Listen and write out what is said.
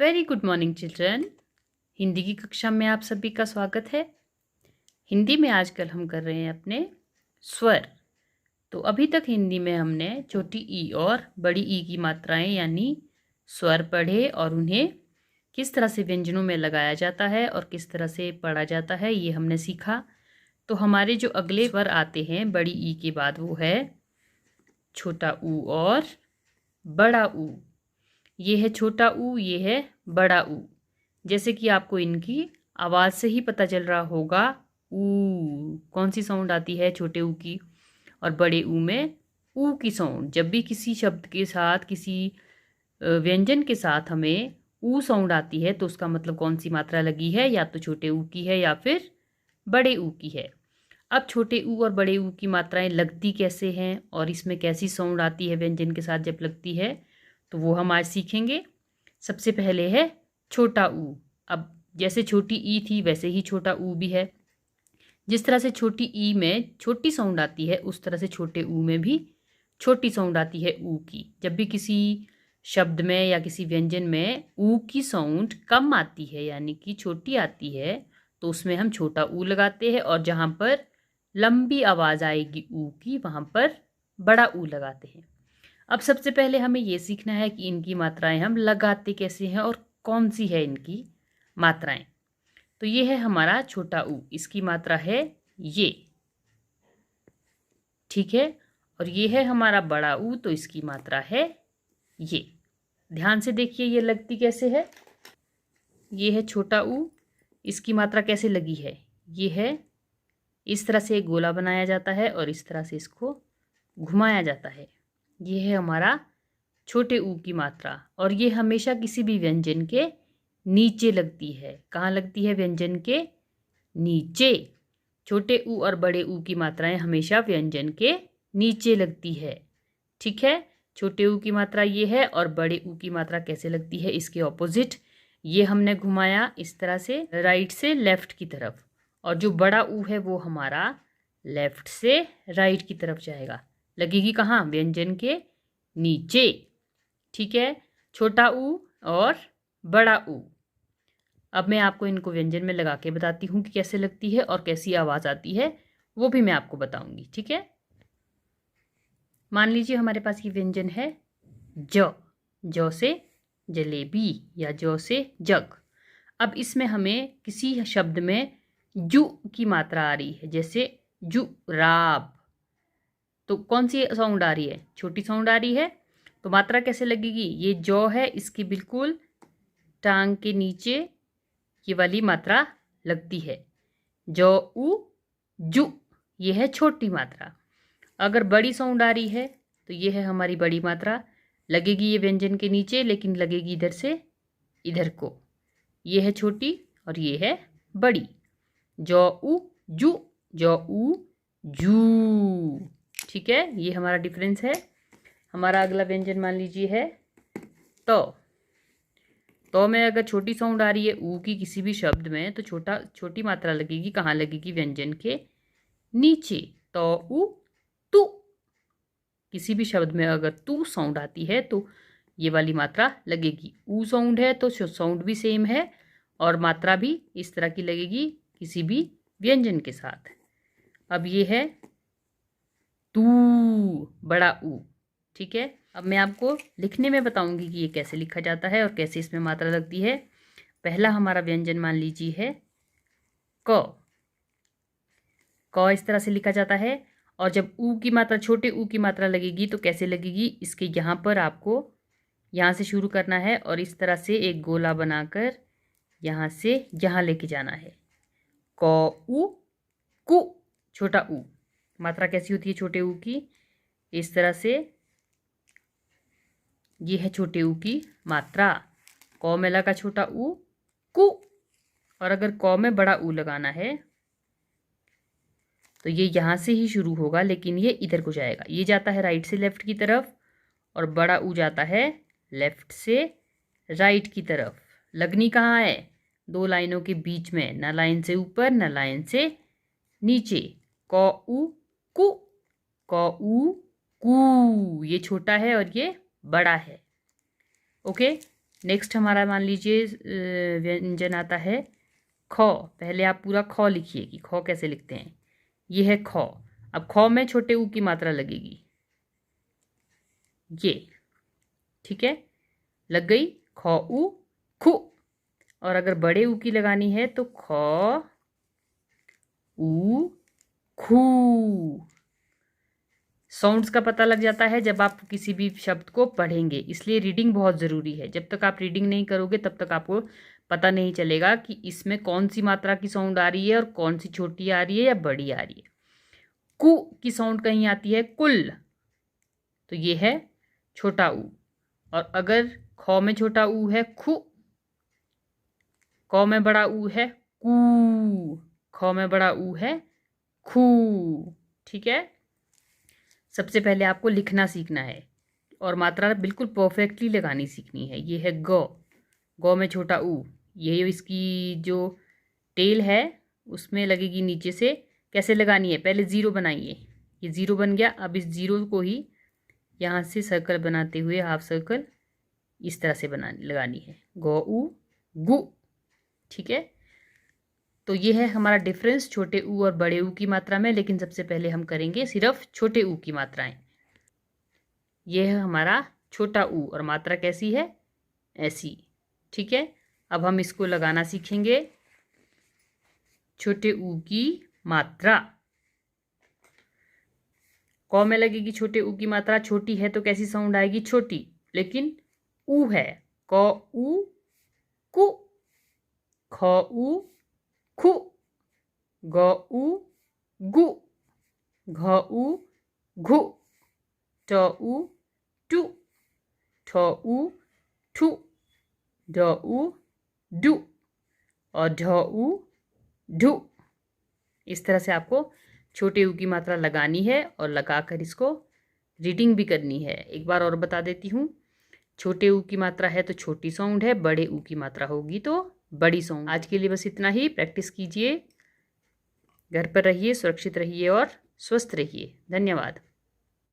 Very good morning children. Hindi की कक्षा में आप सभी का स्वागत है। हिंदी में आजकल हम कर रहे हैं अपने स्वर। तो अभी तक हिंदी में हमने छोटी ई और बड़ी ई की मात्राएं यानी स्वर पढ़े और उन्हें किस तरह से व्यंजनों में लगाया जाता है और किस तरह से पढ़ा जाता है ये हमने सीखा। तो हमारे जो अगले स्वर आते हैं बड़ी ई के बाद वो है छोटा ऊ और बड़ा ऊ। ये है छोटा ऊ, ये है बड़ा ऊ। जैसे कि आपको इनकी आवाज़ से ही पता चल रहा होगा, ऊ कौन सी साउंड आती है छोटे ऊ की और बड़े ऊ में ऊ की साउंड। जब भी किसी शब्द के साथ किसी व्यंजन के साथ हमें ऊ साउंड आती है तो उसका मतलब कौन सी मात्रा लगी है, या तो छोटे ऊ की है या फिर बड़े ऊ की है। अब छोटे ऊ और बड़े ऊ की मात्राएं लगती कैसे हैं और इसमें कैसी साउंड आती है व्यंजन के साथ जब लगती है, तो वो हम आज सीखेंगे। सबसे पहले है छोटा ऊ। अब जैसे छोटी ई थी वैसे ही छोटा ऊ भी है। जिस तरह से छोटी ई में छोटी साउंड आती है उस तरह से छोटे ऊ में भी छोटी साउंड आती है ऊ की। जब भी किसी शब्द में या किसी व्यंजन में ऊ की साउंड कम आती है यानी कि छोटी आती है तो उसमें हम छोटा ऊ लगाते हैं, और जहाँ पर लंबी आवाज़ आएगी ऊ की वहाँ पर बड़ा ऊ लगाते हैं। अब सबसे पहले हमें ये सीखना है कि इनकी मात्राएं हम लगाते कैसे हैं और कौन सी है इनकी मात्राएं। तो ये है हमारा छोटा ऊ, इसकी मात्रा है ये, ठीक है। और ये है हमारा बड़ा ऊ, तो इसकी मात्रा है ये। ध्यान से देखिए ये लगती कैसे है। ये है छोटा ऊ, इसकी मात्रा कैसे लगी है। ये है इस तरह से एक गोला बनाया जाता है और इस तरह से इसको घुमाया जाता है। ये है हमारा छोटे ऊ की मात्रा, और ये हमेशा किसी भी व्यंजन के नीचे लगती है। कहाँ लगती है? व्यंजन के नीचे। छोटे ऊ और बड़े ऊ की मात्राएं हमेशा व्यंजन के नीचे लगती है, ठीक है। छोटे ऊ की मात्रा ये है और बड़े ऊ की मात्रा कैसे लगती है, इसके ऑपोजिट। ये हमने घुमाया इस तरह से राइट से लेफ्ट की तरफ, और जो बड़ा ऊ है वो हमारा लेफ्ट से राइट की तरफ जाएगा। लगेगी कहाँ? व्यंजन के नीचे, ठीक है। छोटा ऊ और बड़ा ऊ। अब मैं आपको इनको व्यंजन में लगा के बताती हूँ कि कैसे लगती है और कैसी आवाज़ आती है, वो भी मैं आपको बताऊंगी, ठीक है। मान लीजिए हमारे पास ये व्यंजन है जौ से जलेबी या जौ से जग। अब इसमें हमें किसी शब्द में जू की मात्रा आ रही है, जैसे जुराब। तो कौन सी साउंड आ रही है? छोटी साउंड आ रही है। तो मात्रा कैसे लगेगी? ये जौ है, इसकी बिल्कुल टांग के नीचे ये वाली मात्रा लगती है। जौ उ जू, ये है छोटी मात्रा। अगर बड़ी साउंड आ रही है तो ये है हमारी बड़ी मात्रा। लगेगी ये व्यंजन के नीचे, लेकिन लगेगी इधर से इधर को। ये है छोटी और ये है बड़ी। जौ उ जू, जौ उ जू, ठीक है। ये हमारा डिफरेंस है। हमारा अगला व्यंजन मान लीजिए है तो में अगर छोटी साउंड आ रही है ऊ की किसी भी शब्द में तो छोटी मात्रा लगेगी। कहाँ लगेगी? व्यंजन के नीचे। तो ऊ तू, किसी भी शब्द में अगर तू साउंड आती है तो ये वाली मात्रा लगेगी। ऊ साउंड है तो साउंड भी सेम है और मात्रा भी इस तरह की लगेगी किसी भी व्यंजन के साथ। अब ये है तू, बड़ा ऊ, ठीक है। अब मैं आपको लिखने में बताऊंगी कि ये कैसे लिखा जाता है और कैसे इसमें मात्रा लगती है। पहला हमारा व्यंजन मान लीजिए है क इस तरह से लिखा जाता है। और जब ऊ की मात्रा, छोटे ऊ की मात्रा लगेगी तो कैसे लगेगी? इसके यहाँ पर आपको यहाँ से शुरू करना है और इस तरह से एक गोला बनाकर यहाँ से यहाँ लेके जाना है। क ऊ कु, छोटा ऊ। मात्रा कैसी होती है छोटे ऊ की? इस तरह से। ये है छोटे ऊ की मात्रा। क में लगा छोटा ऊ कु, और अगर क में बड़ा ऊ लगाना है तो ये यहाँ से ही शुरू होगा, लेकिन ये इधर को जाएगा। ये जाता है राइट से लेफ्ट की तरफ और बड़ा ऊ जाता है लेफ्ट से राइट की तरफ। लगनी कहाँ है? दो लाइनों के बीच में, ना लाइन से ऊपर ना लाइन से नीचे। क ऊ कु, क ऊ कु। ये छोटा है और ये बड़ा है, ओके। नेक्स्ट हमारा मान लीजिए व्यंजन आता है खौ। पहले आप पूरा खौ लिखिए कि खौ कैसे लिखते हैं। ये है खौ। अब खौ में छोटे ऊ की मात्रा लगेगी, ये, ठीक है, लग गई खौ ऊ खु। और अगर बड़े ऊ की लगानी है तो खौ ऊ खू। साउंड्स का पता लग जाता है जब आप किसी भी शब्द को पढ़ेंगे, इसलिए रीडिंग बहुत ज़रूरी है। जब तक आप रीडिंग नहीं करोगे तब तक आपको पता नहीं चलेगा कि इसमें कौन सी मात्रा की साउंड आ रही है और कौन सी छोटी आ रही है या बड़ी आ रही है। कु की साउंड कहीं आती है कुल, तो ये है छोटा ऊ। और अगर खौ में छोटा ऊ है खु, कौ में बड़ा ऊ है कू, खौ में बड़ा ऊ है खू। ठीक है, सबसे पहले आपको लिखना सीखना है और मात्रा बिल्कुल परफेक्टली लगानी सीखनी है। ये है गौ, गौ में छोटा ऊ, ये इसकी जो टेल है उसमें लगेगी नीचे से। कैसे लगानी है, पहले ज़ीरो बनाइए, ये ज़ीरो बन गया। अब इस ज़ीरो को ही यहाँ से सर्कल बनाते हुए हाफ सर्कल इस तरह से लगानी है, गौ ऊ गु। ठीक है, तो ये है हमारा डिफरेंस छोटे ऊ और बड़े ऊ की मात्रा में। लेकिन सबसे पहले हम करेंगे सिर्फ छोटे ऊ की मात्राएं। ये है हमारा छोटा ऊ और मात्रा कैसी है, ऐसी। ठीक है, अब हम इसको लगाना सीखेंगे। छोटे ऊ की मात्रा, कौ में लगेगी छोटे ऊ की मात्रा, छोटी है तो कैसी साउंड आएगी, छोटी। लेकिन ऊ है, कौ ऊ कु, खौ ऊ खु, गौ ऊ गु, घ ऊ घु, ट ऊ टू, ठ ऊ ठू, ड ऊ डू और ढ ऊ ढू। इस तरह से आपको छोटे ऊ की मात्रा लगानी है और लगाकर इसको रीडिंग भी करनी है। एक बार और बता देती हूँ, छोटे ऊ की मात्रा है तो छोटी साउंड है, बड़े ऊ की मात्रा होगी तो बड़ी साउंड। आज के लिए बस इतना ही। प्रैक्टिस कीजिए, घर पर रहिए, सुरक्षित रहिए और स्वस्थ रहिए। धन्यवाद।